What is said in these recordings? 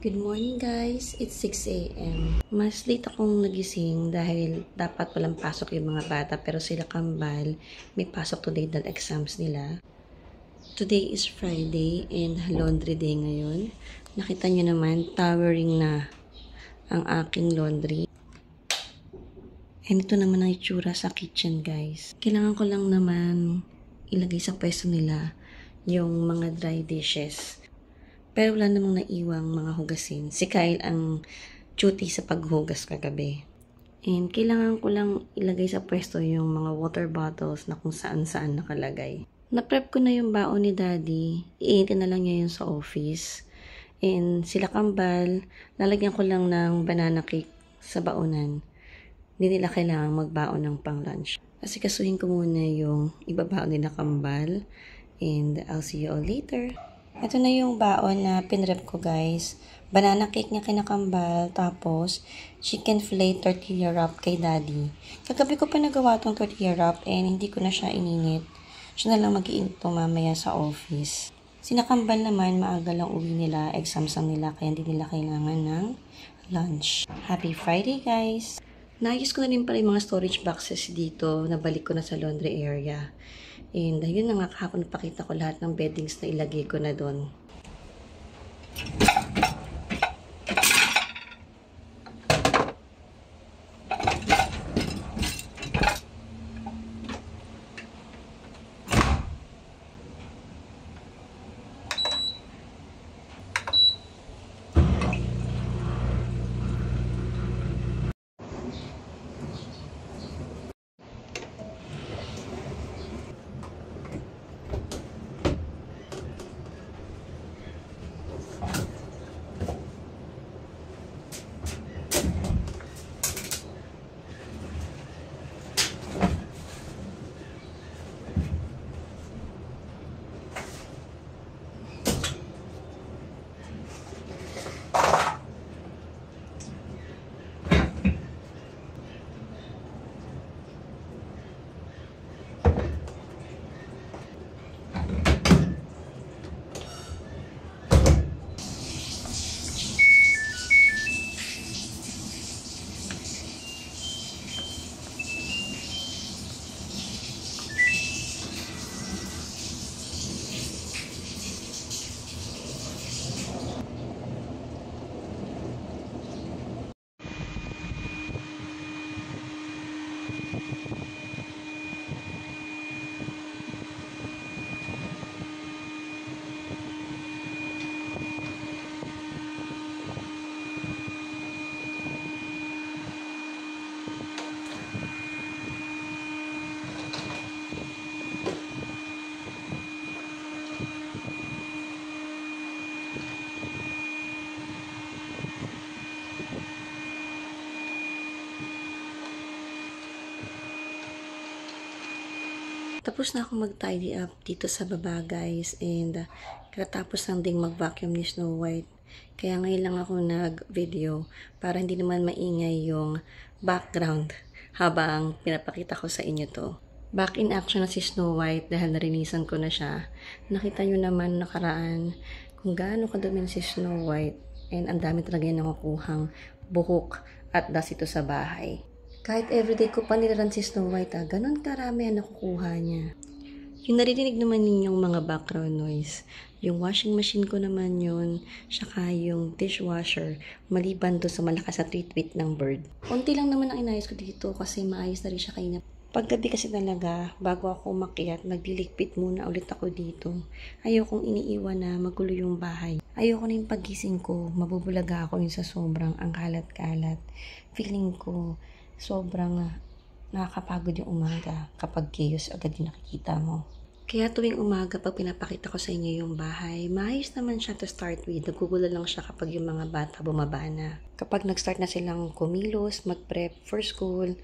Good morning guys, it's 6 a.m. Mas late akong nagising dahil dapat walang pasok yung mga bata pero sila kambal, may pasok today dahil exams nila. Today is Friday and laundry day ngayon. Nakita nyo naman, towering na ang aking laundry. And ito naman ang itsura sa kitchen guys. Kailangan ko lang naman ilagay sa pwesto nila yung mga dry dishes. Pero wala namang naiwang mga hugasin. Si Kyle ang duty sa paghugas kagabi. And kailangan ko lang ilagay sa pwesto yung mga water bottles na kung saan-saan nakalagay. Na-prep ko na yung baon ni Daddy. Iinitin na lang niya yun sa office. And sila kambal, lalagyan ko lang ng banana cake sa baonan. Hindi nila kailangan magbaon ng pang-lunch. Kasi kasuhin ko muna yung ibabaon nila kambal. And I'll see you all later. Ito na yung baon na pinrep ko guys. Banana cake niya kinakambal. Tapos, chicken fillet tortilla wrap kay Daddy. Kagabi ko pa nagawa tong tortilla wrap and hindi ko na siya ininit. Siya na lang mag-iinit mamaya sa office. Sinakambal naman, maaga lang uwi nila. Exams ang nila kaya hindi nila kailangan ng lunch. Happy Friday guys! Naayos ko na rin pala yung mga storage boxes dito. Nabalik ko na sa laundry area. And yun na nga, kahapon napakita ko lahat ng beddings na ilagay ko na doon. Tapos na akong mag-tidy up dito sa baba guys and katapos lang ding mag-vacuum ni Snow White. Kaya ngayon lang ako nag-video para hindi naman maingay yung background habang pinapakita ko sa inyo to. Back in action na si Snow White dahil narinisan ko na siya. Nakita nyo naman nakaraan kung gaano kadumi si Snow White and ang dami talaga yung nakukuhang buhok at dust ito sa bahay. Kahit everyday ko pa nilaran si Snow White, ganun karami ang nakukuha niya. Yung naririnig naman ninyong mga background noise, yung washing machine ko naman yun, saka yung dishwasher, maliban doon sa malakas na tweet-tweet ng bird. Unti lang naman ang inayos ko dito kasi maayos na rin siya kanina. Paggabi kasi talaga, bago ako umakyat, nagliligpit muna ulit ako dito. Ayokong iniiwan na magulo yung bahay. Ayoko na yung pagising ko, mabubulaga ako yun sa sobrang ang kalat-kalat. Feeling ko, sobrang nakakapagod yung umaga kapag chaos agad yung nakikita mo. Kaya tuwing umaga pag pinapakita ko sa inyo yung bahay, maayos naman siya to start with. Nagugulo lang siya kapag yung mga bata bumaba na. Kapag nag-start na silang kumilos, mag-prep for school,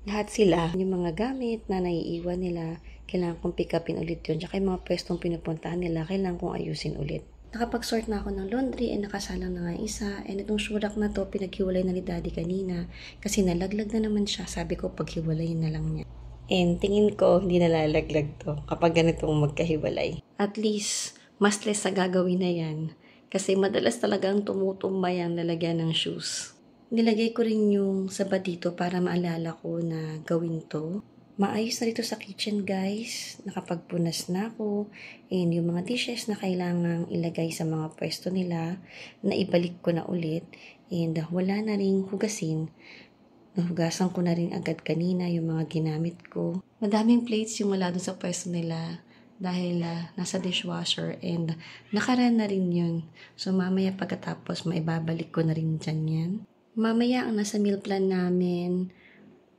lahat sila, yung mga gamit na naiiwan nila, kailangan kong pick upin ulit yun. Tsaka yung mga pwestong pinupuntahan nila, kailangan kong ayusin ulit. Nakapag-sort na ako ng laundry and nakasalang na nga isa. And itong shurak na to, pinaghiwalay na ni Daddy kanina. Kasi nalaglag na naman siya. Sabi ko, paghiwalayin na lang niya. And tingin ko, hindi nalalaglag to kapag ganitong magkahiwalay. At least, mas less sa gagawin na yan Kasi madalas talagang tumutumba yung lalagyan ng shoes. Nilagay ko rin yung saba dito para maalala ko na gawin to. Maayos na dito sa kitchen guys. Nakapagpunas na ako. And yung mga dishes na kailangang ilagay sa mga pwesto nila, naibalik ko na ulit. And wala na rin hugasin. Nahugasan ko na rin agad kanina yung mga ginamit ko. Madaming plates yung wala dun sa pwesto nila dahil nasa dishwasher and nakaraan na rin yun. So mamaya pagkatapos maibabalik ko na rin dyan yan. Mamaya ang nasa meal plan namin,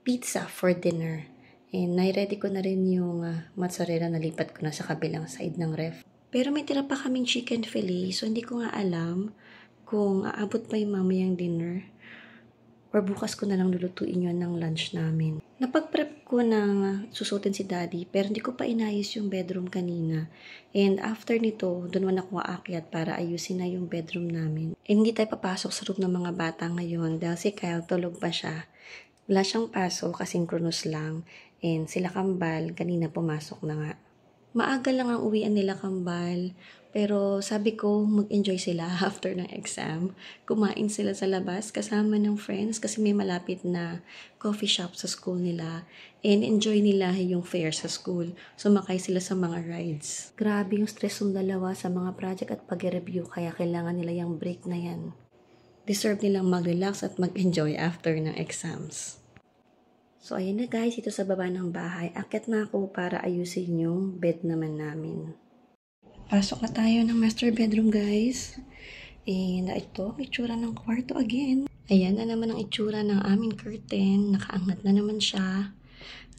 pizza for dinner. And nai-ready ko na rin yung mozzarella na lipat ko na sa kabilang side ng ref. Pero may tira pa kaming chicken fillet, so hindi ko nga alam kung aabot pa yung mamayang dinner. Or bukas ko na lang lulutuin yun ng lunch namin. Napag-prep ko ng susutin si daddy, pero hindi ko pa inayos yung bedroom kanina. And after nito, doon man ako aakyat para ayusin na yung bedroom namin. And hindi tayo papasok sa room ng mga bata ngayon dahil si Kyle tulog pa siya. Wala siyang pasok, asynchronous lang. And sila Kambal, kanina pumasok na nga. Maaga lang ang uwian nila Kambal. Pero sabi ko, mag-enjoy sila after ng exam. Kumain sila sa labas kasama ng friends kasi may malapit na coffee shop sa school nila. And enjoy nila yung fair sa school. Sumakay sila sa mga rides. Grabe yung stress ng dalawa sa mga project at pag-review kaya kailangan nila yung break na yan. Deserve nilang mag-relax at mag-enjoy after ng exams. So ayan na guys, ito sa baba ng bahay. Akyat na ako para ayusin yung bed naman namin. Pasok na tayo ng master bedroom, guys. And ito, itsura ng kwarto again. Ayan na naman ang itsura ng aming curtain. Nakaangat na naman siya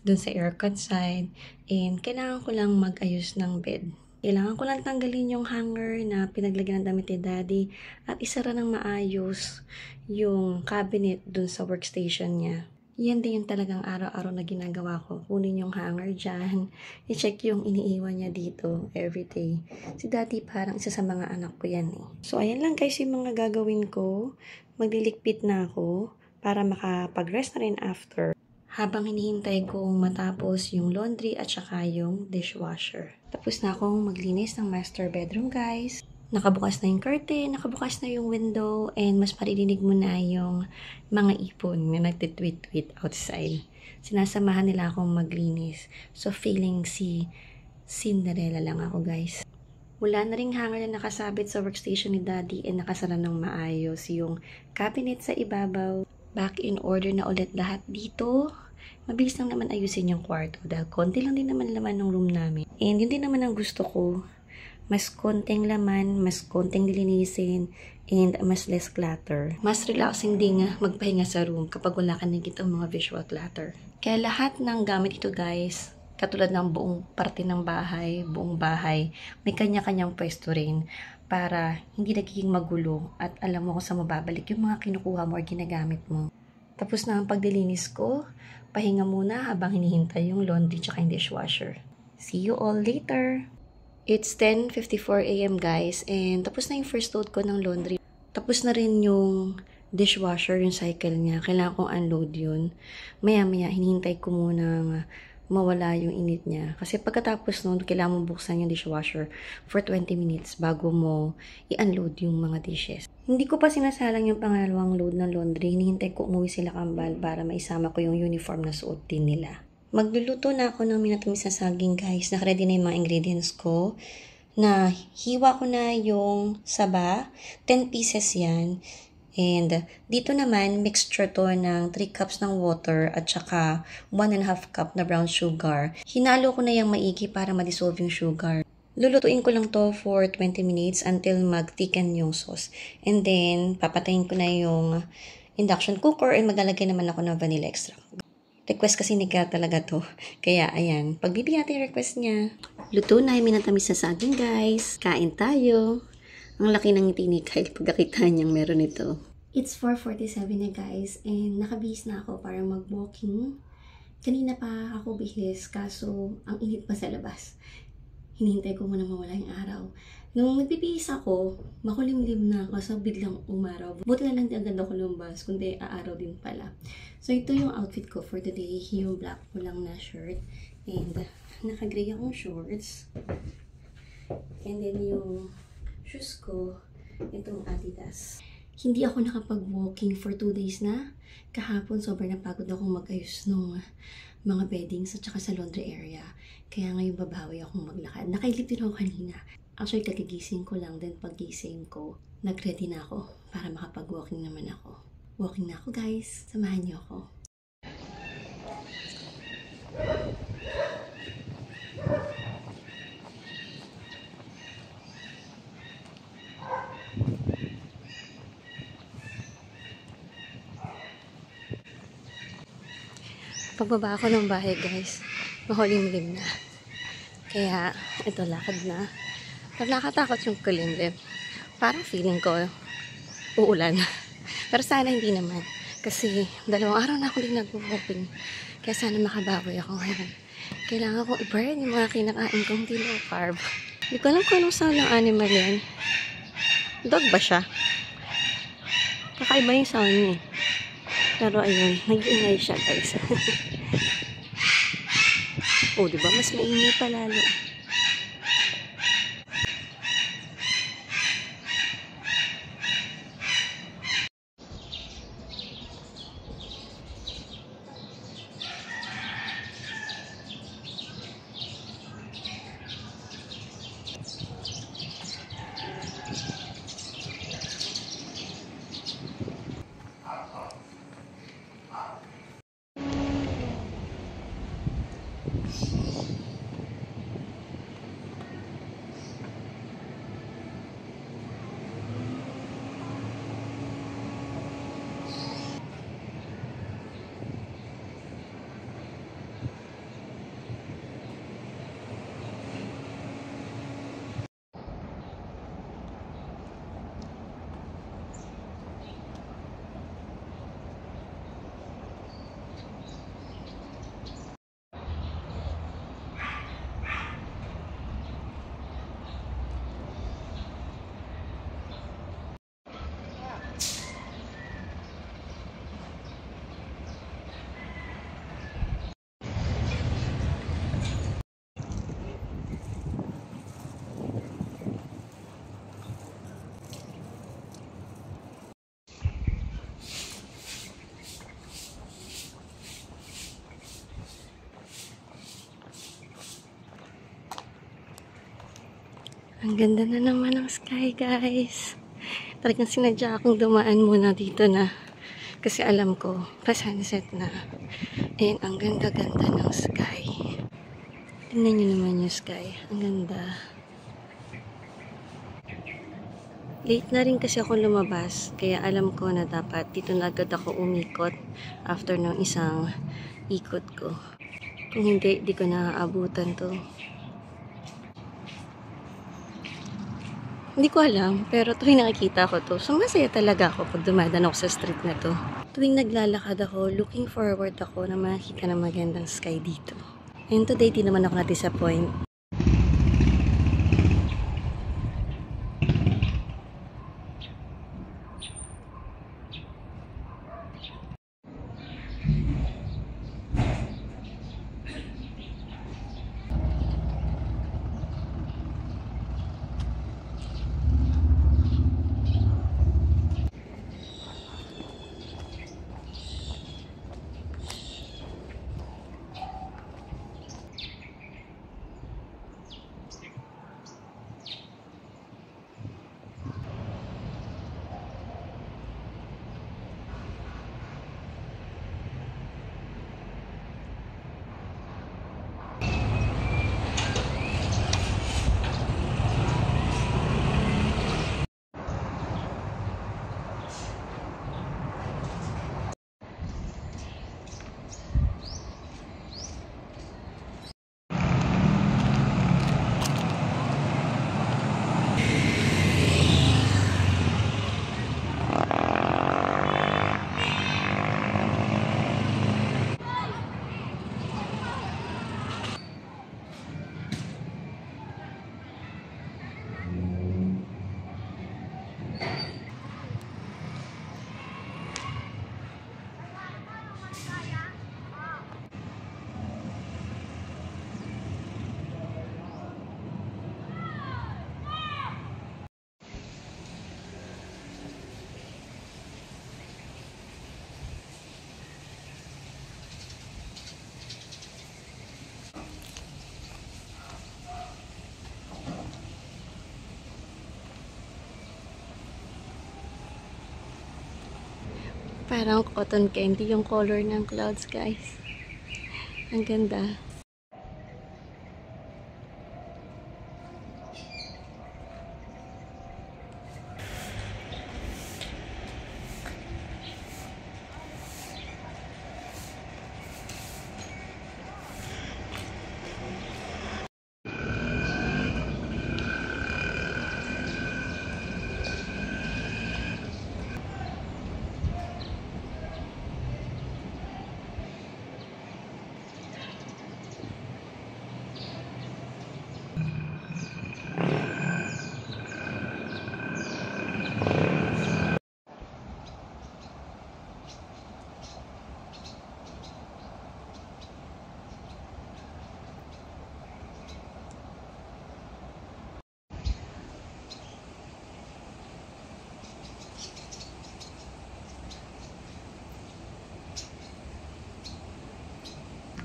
dun sa aircon side. And kailangan ko lang mag-ayos ng bed. Kailangan ko lang tanggalin yung hanger na pinaglagyan ng damit ni daddy at isara ng maayos yung cabinet dun sa workstation niya. Yan din yung talagang araw-araw na ginagawa ko. Kunin yung hanger dyan. I-check yung iniiwan niya dito everyday. Si daddy parang isa sa mga anak ko yan eh. So ayan lang guys yung mga gagawin ko. Magliligpit na ako para makapag-rest na rin after. Habang hinihintay kong matapos yung laundry at saka yung dishwasher. Tapos na akong maglinis ng master bedroom guys. Nakabukas na yung curtain, nakabukas na yung window, and mas maririnig mo na yung mga ipon na nagtitweet-tweet outside. Sinasamahan nila akong maglinis. So, feeling si Cinderella lang ako, guys. Wala na ring hanger na nakasabit sa workstation ni Daddy and nakasara ng maayos yung cabinet sa ibabaw. Back in order na ulit lahat dito. Mabilis lang naman ayusin yung kwarto dahil konti lang din naman laman ng room namin. And yun din naman ang gusto ko. Mas konting laman, mas konting dilinisin, and mas less clutter. Mas relaxing din magpahinga sa room kapag wala ka nakikita mga visual clutter. Kaya lahat ng gamit ito guys, katulad ng buong parte ng bahay, buong bahay, may kanya-kanyang pwesto rin para hindi nagiging magulo at alam mo kung saan mababalik yung mga kinukuha mo or ginagamit mo. Tapos na ang pagdilinis ko, pahinga muna habang hinihintay yung laundry tsaka yung dishwasher. See you all later! It's 10:54 AM guys and tapos na yung first load ko ng laundry. Tapos na rin yung dishwasher, yung cycle niya. Kailangan kong unload yun. Maya-maya hinihintay ko muna mawala yung init niya. Kasi pagkatapos nun, kailangan mong buksan yung dishwasher for 20 minutes bago mo i-unload yung mga dishes. Hindi ko pa sinasalang yung pangalawang load ng laundry. Hinihintay ko umuwi sila Kambal para maisama ko yung uniform na suot din nila. Magluluto na ako ng minatamis na saging guys. Nakaready na yung mga ingredients ko. Na hiwa ko na yung saba. 10 pieces yan. And dito naman, mixture to ng 3 cups ng water at saka 1.5 cup na brown sugar. Hinalo ko na yung maigi para ma-dissolve yung sugar. Lulutuin ko lang to for 20 minutes until mag-thicken yung sauce. And then, papatayin ko na yung induction cooker and maglalagay naman ako ng vanilla extract. Request kasi ni Kyle talaga to. Kaya, ayan. Pagbibigyan natin yung request niya. Luto na yung minatamis na saging, guys. Kain tayo. Ang laki ng ngiti ni Kyle pagkakita niyang meron ito. It's 4:47 na, guys. And nakabihis na ako para mag-walking. Kanina pa ako bihis, kaso ang init pa sa labas. Hinihintay ko muna mawala yung araw. Nung nagbibihis ako, makulimlim na ako so biglang umaraw. Buti na lang di agad ako lumbas, kundi aaraw din pala. So ito yung outfit ko for today. Yung black ko lang na shirt. And naka-gray akong shorts. And then yung shoes ko, itong Adidas. Hindi ako nakapag-walking for 2 days na. Kahapon, sobrang napagod akong mag-ayos nung mga beddings at saka sa laundry area. Kaya ngayon babawi akong maglakad. Nakailip din ako kanina. Actually, kagigising ko lang. Then paggising ko, nag-ready na ako para makapag-walking naman ako. Walking na ako, guys. Samahan niyo ako. Pagbaba ako ng bahay, guys, mahulimlim na. Kaya, ito, lakad na. Pag nakatakot yung kulimlim, parang feeling ko, uulan. Pero sana hindi naman. Kasi, 2 araw na ako din nag-walking. Kaya sana makabawi ako ngayon. Kailangan ko i-burn yung mga kinakain kong di low carb. Hindi ko alam kung anong sound ng animal yan. Dog ba siya? Kakaiba yung sound niya. Pero ayun, nag-iingay siya, guys. Oh, diba? Mas maingay pa lalo. Ang ganda na naman ng sky, guys. Talagang sinadya akong dumaan muna dito na. Kasi alam ko, pa-sunset na. And ang ganda-ganda ng sky. Tingnan nyo naman yung sky. Ang ganda. Late na rin kasi ako lumabas. Kaya alam ko na dapat dito na agad ako umikot after ng isang ikot ko. Kung hindi, di ko naaabutan to. Hindi ko alam, pero tuwing nakikita ko to, sumasaya talaga ako pag dumadaan ako sa street na to. Tuwing naglalakad ako, looking forward ako na makikita ng magandang sky dito. And today, di naman ako na-disappoint. Parang cotton candy yung color ng clouds, guys. Ang ganda.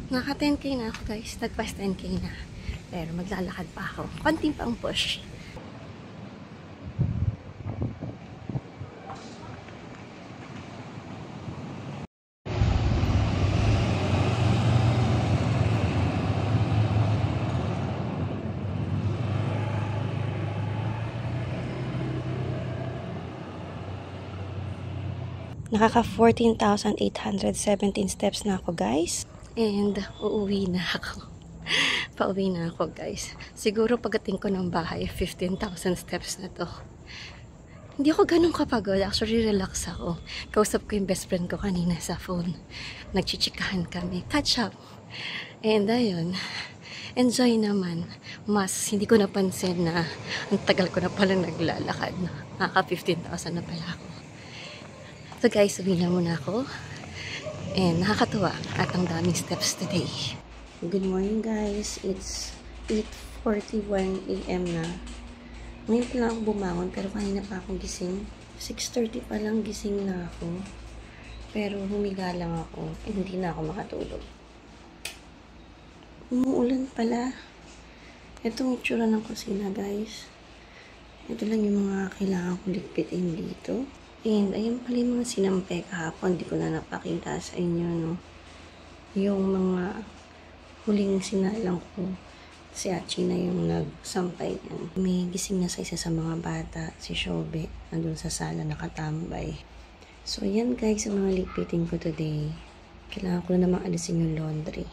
Naka 10k na ako, guys. Nagpas 10k na. Pero maglalakad pa ako. Konting pang push. Nakaka 14,817 steps na ako, guys. And uuwi na ako. Pauwi na ako, guys. Siguro pagdating ko ng bahay, 15,000 steps na to. Hindi ako ganun kapagod. Actually, relax ako. Kausap ko yung best friend ko kanina sa phone. Nagchichikahan kami. Catch up. And ayun, enjoy naman. Mas hindi ko napansin na ang tagal ko na pala naglalakad. Nakaka 15,000 na pala ako. So guys, uwi na muna ako. And nakakatuwa at ang daming steps today. Good morning, guys. It's 8:41 AM na. Ngayon pa lang ako bumangon pero kanina pa akong gising. 6:30 pa lang gising na ako. Pero humiga lang ako. Hindi na ako makatulog. Umuulan pala. Itong itsura ng kusina, guys. Ito lang yung mga kailangan kong ligpitin dito. And ayun pala yung mga sinampe kahapon. Hindi ko na napakita sa inyo, no? Yung mga huling sinalang ko. Si Achi na yung nagsampay niyan. May gising na sa isa sa mga bata, si Shobe, nandun sa sala nakatambay. So yan, guys, ang mga ligpitin ko today. Kailangan ko na namang alisin yung laundry.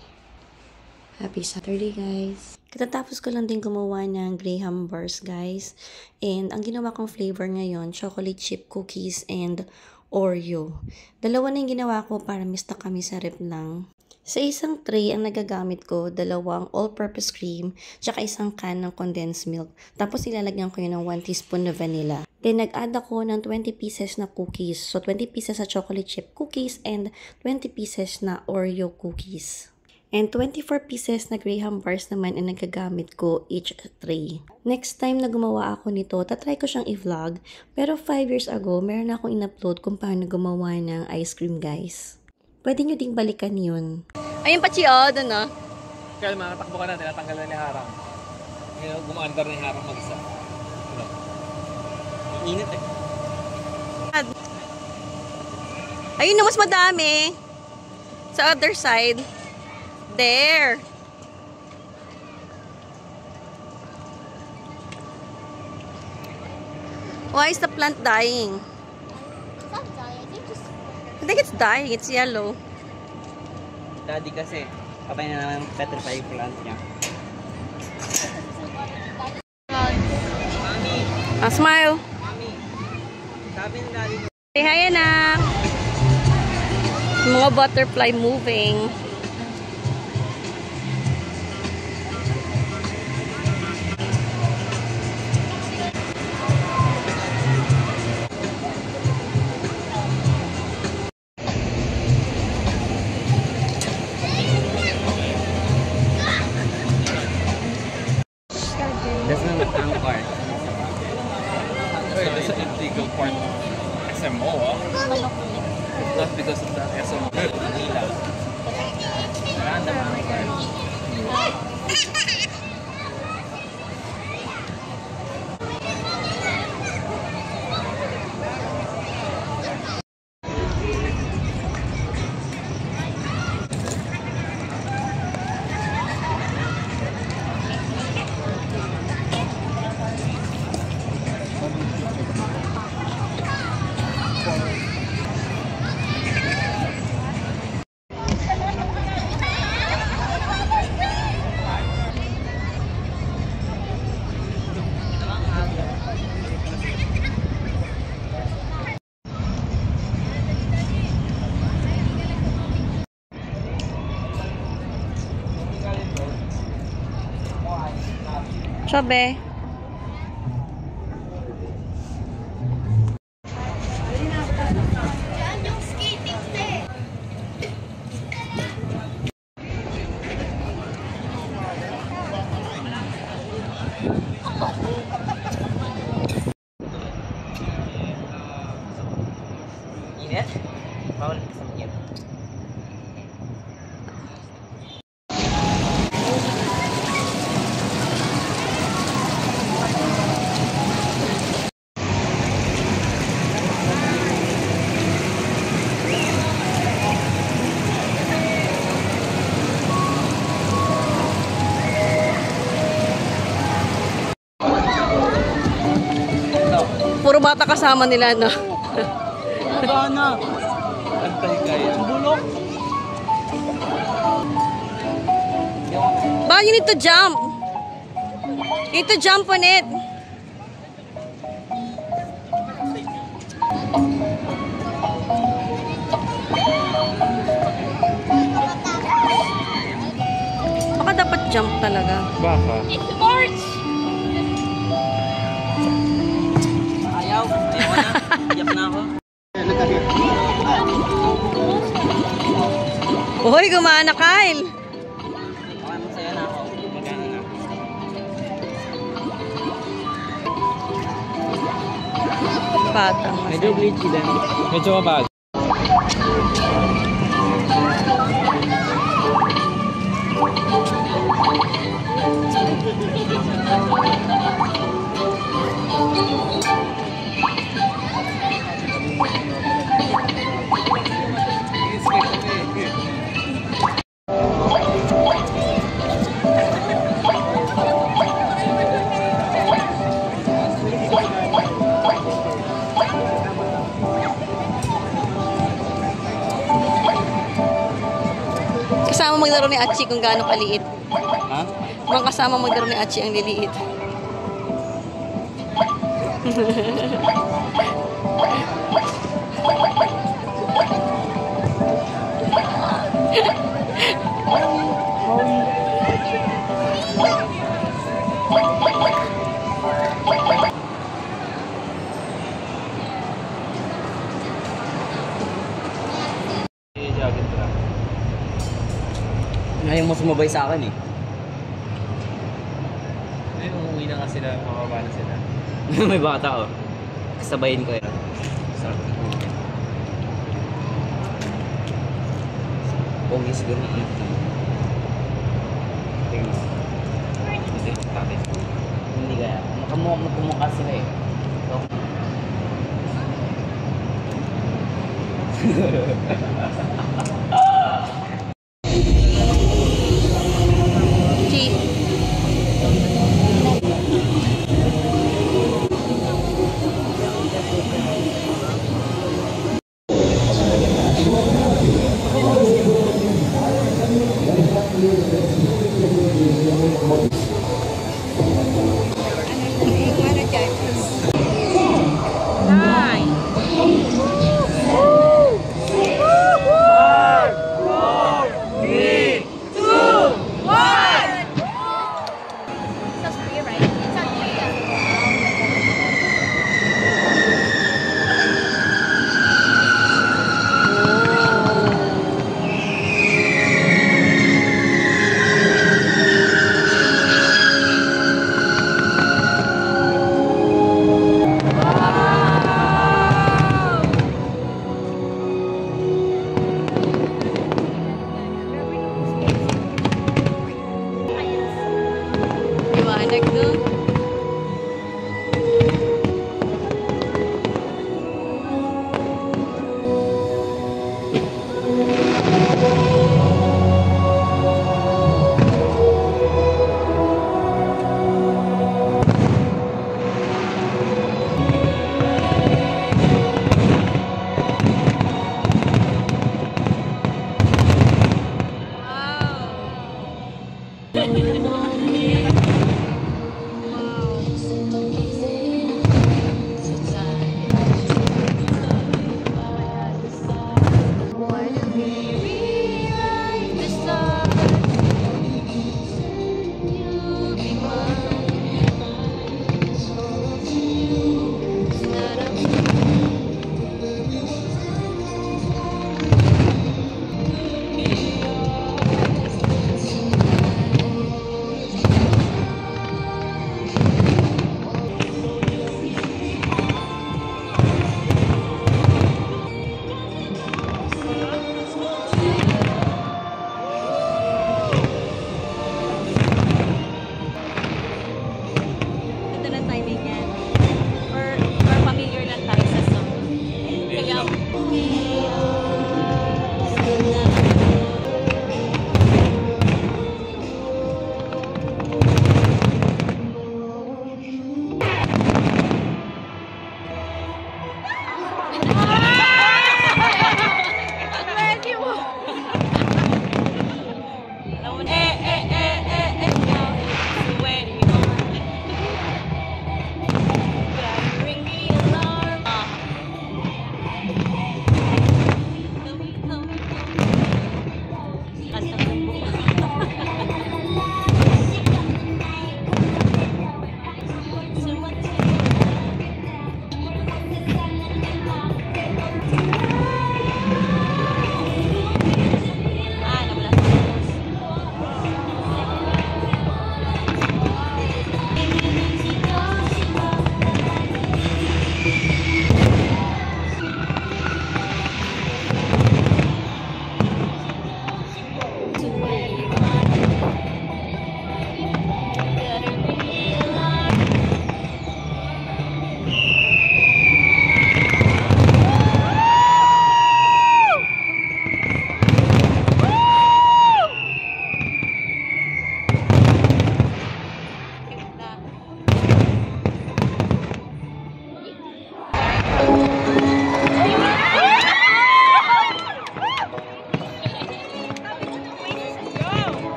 Happy Saturday, guys! Katatapos ko lang din gumawa ng Graham bars, guys. And ang ginawa kong flavor ngayon, chocolate chip cookies and Oreo. Dalawa na yung ginawa ko para mista kami sa rep lang. Sa isang tray, ang nagagamit ko, 2 all-purpose cream, tsaka isang can ng condensed milk. Tapos ilalagyan ko yun ng 1 teaspoon na vanilla. Then, nag-add ako ng 20 pieces na cookies. So, 20 pieces na chocolate chip cookies and 20 pieces na Oreo cookies. And 24 pieces na Graham bars naman ang nagagamit ko each tray. Next time na gumawa ako nito, tatry ko siyang i-vlog. Pero 5 years ago, meron akong in-upload kung paano gumawa ng ice cream, guys. Pwede nyo ding balikan yun. Ayun pa, Chi, oh, doon, oh. Kaya makatakbo ka na, tinatanggal na ni Harang. Gumaandar na ni Harang mag-isa. Ang init eh. Ayun na, mas madami. Sa other side. There. Why is the plant dying? It's not dying. I think it's dying. It's yellow. Daddy kasi, patay na naman petrify yung plant niya. Smile. Mami, sabi ng daddy ko. Say hi, anak. Mga butterfly moving. That's not the tank part. Wait, that's an integral part of SMO, ah. It's not because of that SMO. Manila. Random part. Sabi. Yan yung skating set. Init? Bawal ka sa init. Puro bata kasama nila, no? Gana! Antay kaya. Bulok! Ba, you need to jump. You need to jump on it. Baka dapat jump talaga. Baka. It's March! Ayaw. Ayaw na. Iyak na ako. Uy, gumana, Kyle. Okay, masaya na ako. Magana na. Batang Medyo glitchy din. Medyo mabag. Kasama maglaro ni Achi kung gaano kaliit. Ha? Mga kasama maglaro ni Achi ang liliit. Ayaw mo sumabay sa akin eh. Hindi, umuwi na nga sila. Mababa na sila. May bata oh. Kasabayin ko yun. Sarap ng umuwi. Pongis siguro na ito. Tingnan. Hindi, bakit? Hindi kaya. Magkumukha sila eh. So, Chi.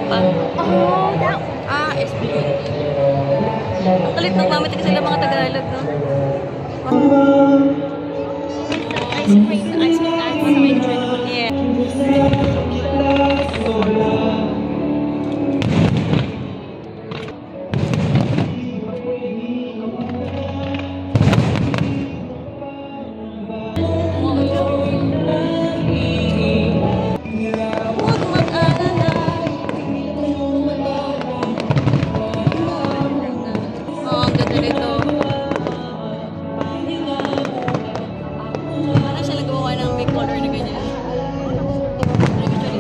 pa. Oh, that Ah, SB20. Ang kalit ng mamit kasi sila mga Tagalog, no? ice cream man sa incredible. Yeah. Huwag mag-alala. Oh, ang ganda nito. Parang siya nagawa ng may color na ganyan. Parang siya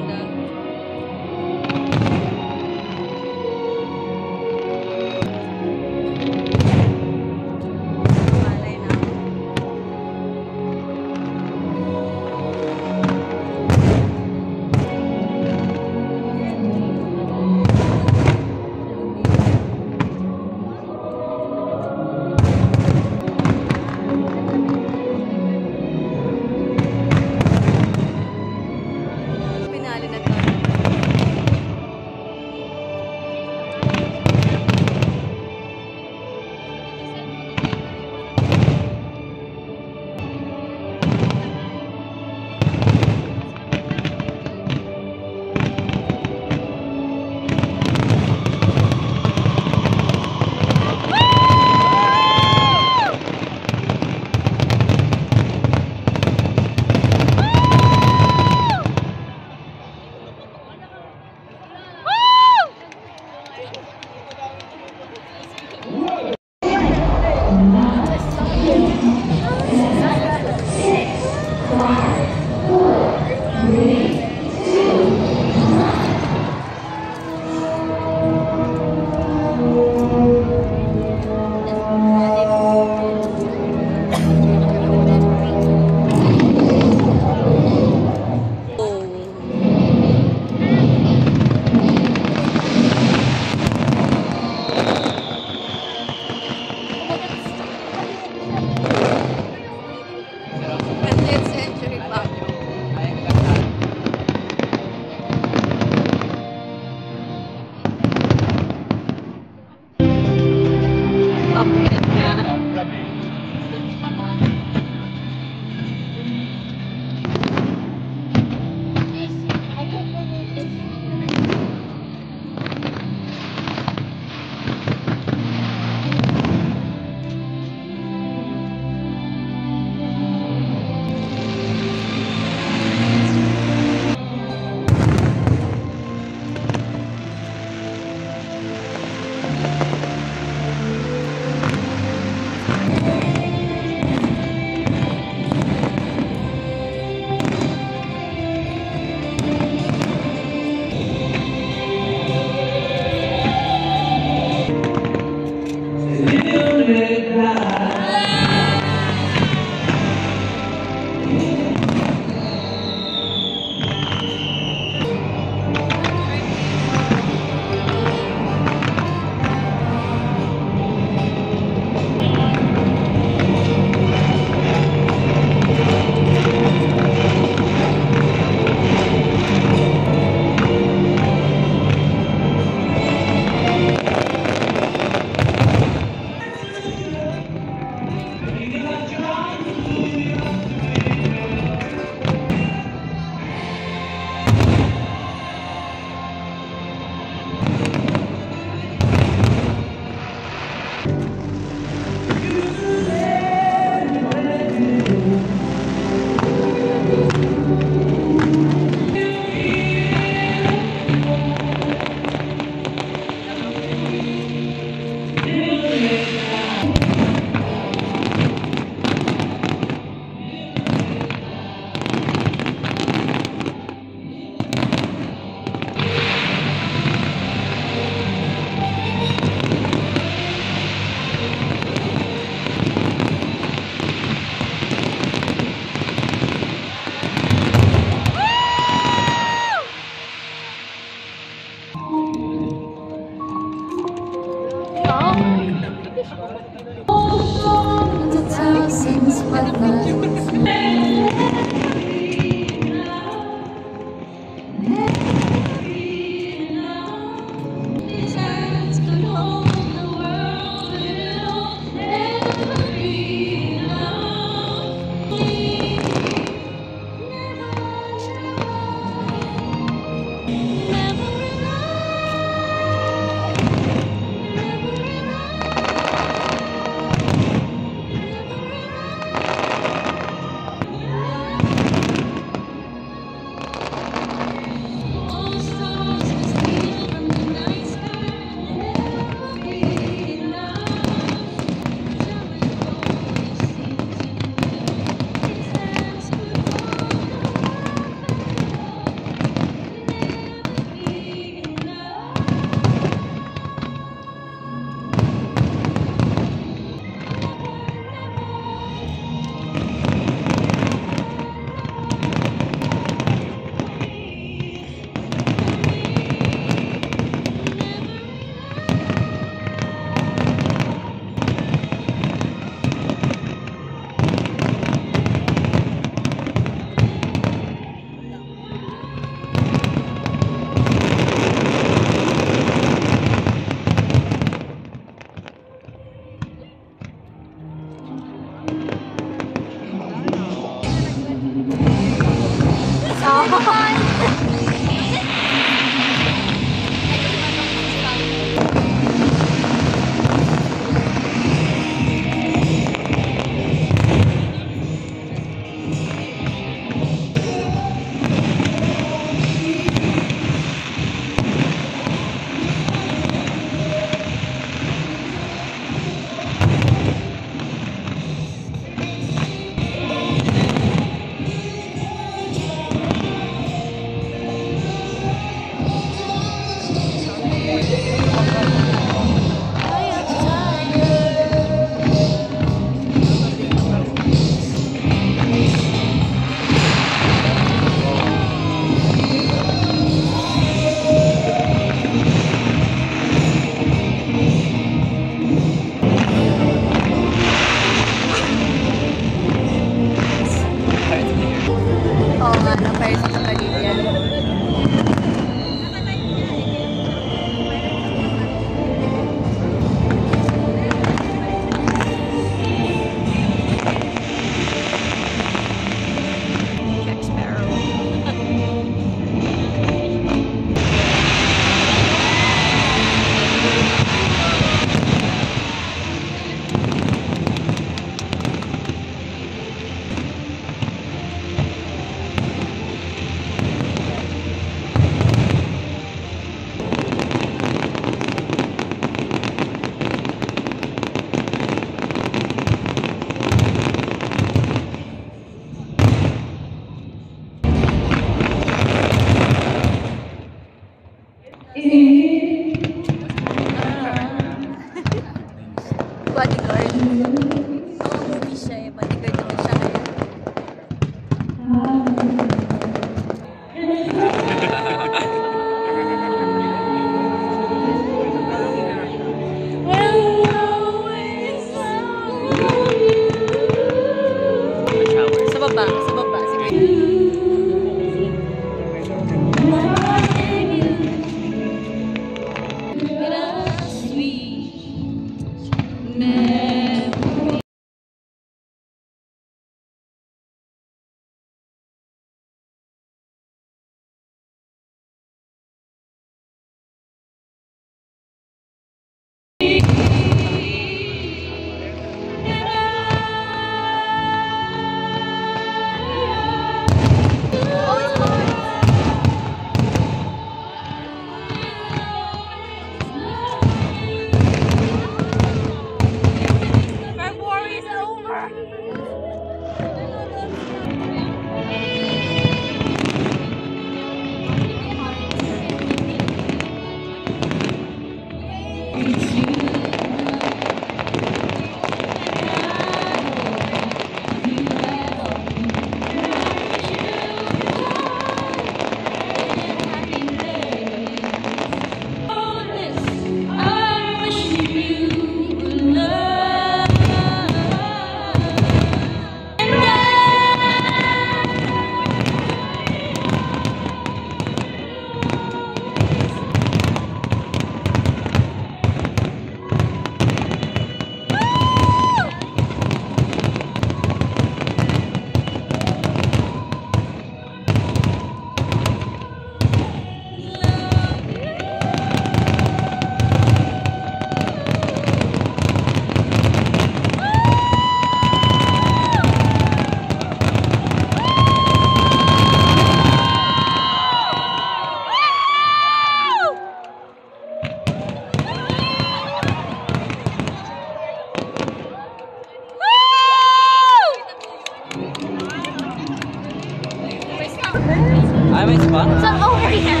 Ay, may spa? So over here.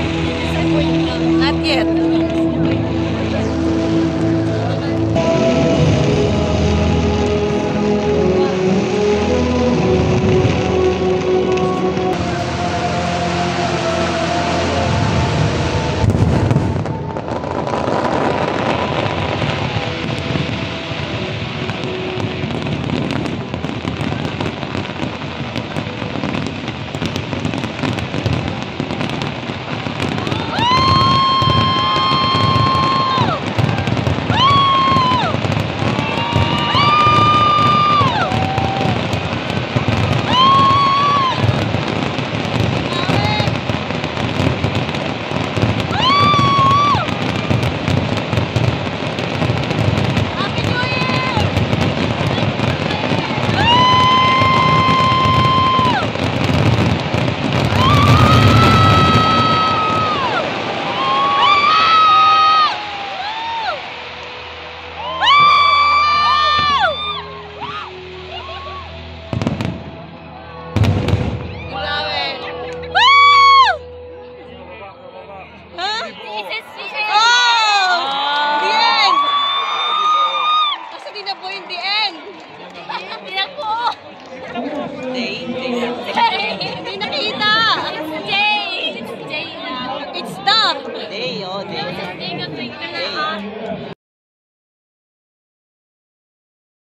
Not yet.